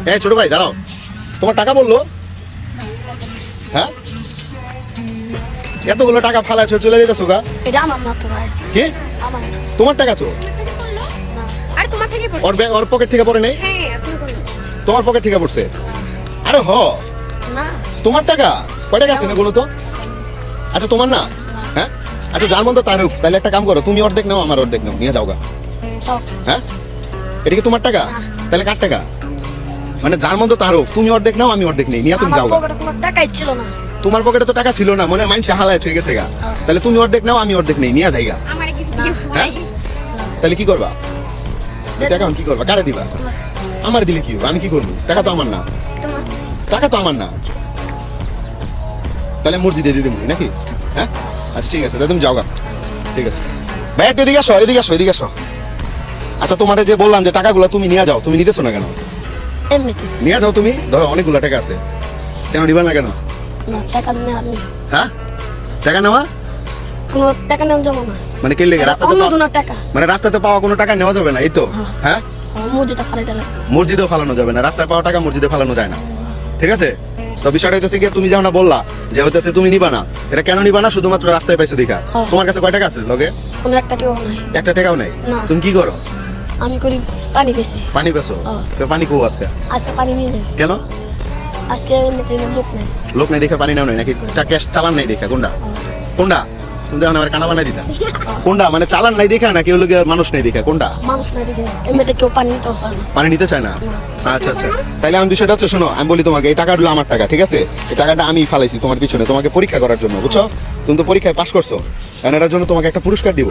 এই ছোট ভাই দাঁড়াও, তোমার টাকা বললো? হ্যাঁ, এতগুলো টাকা ফালাইছো, চলে যেতেছো গা? এটা আমার না তো ভাই। কি আমার না। তোমার টাকা তো? না। আরে তোমার থেকে পড়ছে। ওর পকেট থেকে পড়ে নেই? হ্যাঁ, আপনি বলুন। তোমার পকেট থেকে পড়ছে? আরে হ, না। তোমার টাকা কয় টাকা আছে না বলো তো? আচ্ছা তোমার না? হ্যাঁ, আচ্ছা যার মন তো তার হোক, তাহলে একটা কাম করো, তুমি অর্ধেক নাও, আমার অর্ধেক নাও, নিয়ে যাও গা। সব। হ্যাঁ, এটা কি তোমার টাকা? না। তাহলে কার টাকা? মানে যার মন তো তার হোক, তুমি অর্ধেক নাও, আমি অর্ধেক নেই, নিয়ে তুমি আমার যাও গা। পকেটে কোনো টাকাই ছিল না। তোমার পকেটে তো টাকা ছিল না, মনে মাইনসে হালায় হয়ে গেছে গা। তাহলে তুমি অর্ধেক নাও, আমি অর্ধেক নেই, নিয়ে যাই গা। আমারে কিছু দিও হ্যাঁ? ভাই। তাহলে কি করবা? এই টাকা এখন কি করবা? কারে দিবা? আমার দিলে কি হবে? আমি কি করবো? টাকা তো আমার না। তোমার টাকা তো আমার না। তাহলে মসজিদে দিয়ে দেবো নাকি? হ্যাঁ, আচ্ছা ঠিক আছে, তাহলে তুমি যাও গা। ঠিক আছে ভাই, একটু এদিকে আসো, এদিকে আসো, এদিকে আসো। আচ্ছা তোমারে যে বললাম যে টাকাগুলো তুমি নিয়ে যাও, তুমি নিতেছো না কেন? এমনিতে। নিয়ে যাও তুমি, ধরো অনেকগুলো টাকা আছে, কেন নিবা না কেন? না, টাকা নিয়ে আমি হ্যাঁ, টাকা নেওয়া কোনো টাকা নেওয়া যাবো না। মানে কে লেগে? রাস্তাতে অন্য পাওয়া- জনের টাকা। মানে রাস্তাতে পাওয়া কোনো টাকা নেওয়া যাবে না, এই তো? হ্যাঁ, মসজিদে ফালাই দিলাম। মসজিদেও ফালানো যাবে না, রাস্তায় পাওয়া টাকা মসজিদে ফালানো যায় না, ঠিক আছে? তো বিষয়টা হইতেছে কি, তুমি যেমন বললা যে হইতেছে তুমি নিবা না, এটা কেন নিবা না? শুধুমাত্র রাস্তায় পাইছো দেখা। হ্যাঁ। তোমার কাছে কয় টাকা আছে লগে? কোনো একটা টাকাও নাই। একটা টাকাও নাই? না। তুমি কি করো? আমি করি পানি বেশি। পানি পেছো? হ্যাঁ। তো পানি কো আজকে আজকে পানি নিয়ে নেই। কেন? আজকে এমনিতে লোক নেই। লোক নাই দেখে পানি নেও নাই নাকি? ক্যাশ চালান নাই দেখা? কোনটা কোনটা? তুমি দেখো আমার কানা বানাই দিতা। কোনটা মানে চালান নাই দেখা নাকি হলো গিয়ে মানুষ নাই দেখা? কোনটা? মানুষ নাই দেখে এমনিতে কেউ পানি নিতে চায় না। পানি নিতে চায় না? আচ্ছা আচ্ছা, তাইলে আমি বিষয়টা হচ্ছে, শোনো আমি বলি তোমাকে, এই টাকাগুলো আমার টাকা, ঠিক আছে? এই টাকাটা আমি ফালাইছি তোমার পিছনে, তোমাকে পরীক্ষা করার জন্য, বুঝছো? তুমি তো পরীক্ষায় পাশ করছো, কারণ এটার জন্য তোমাকে একটা পুরস্কার দিব।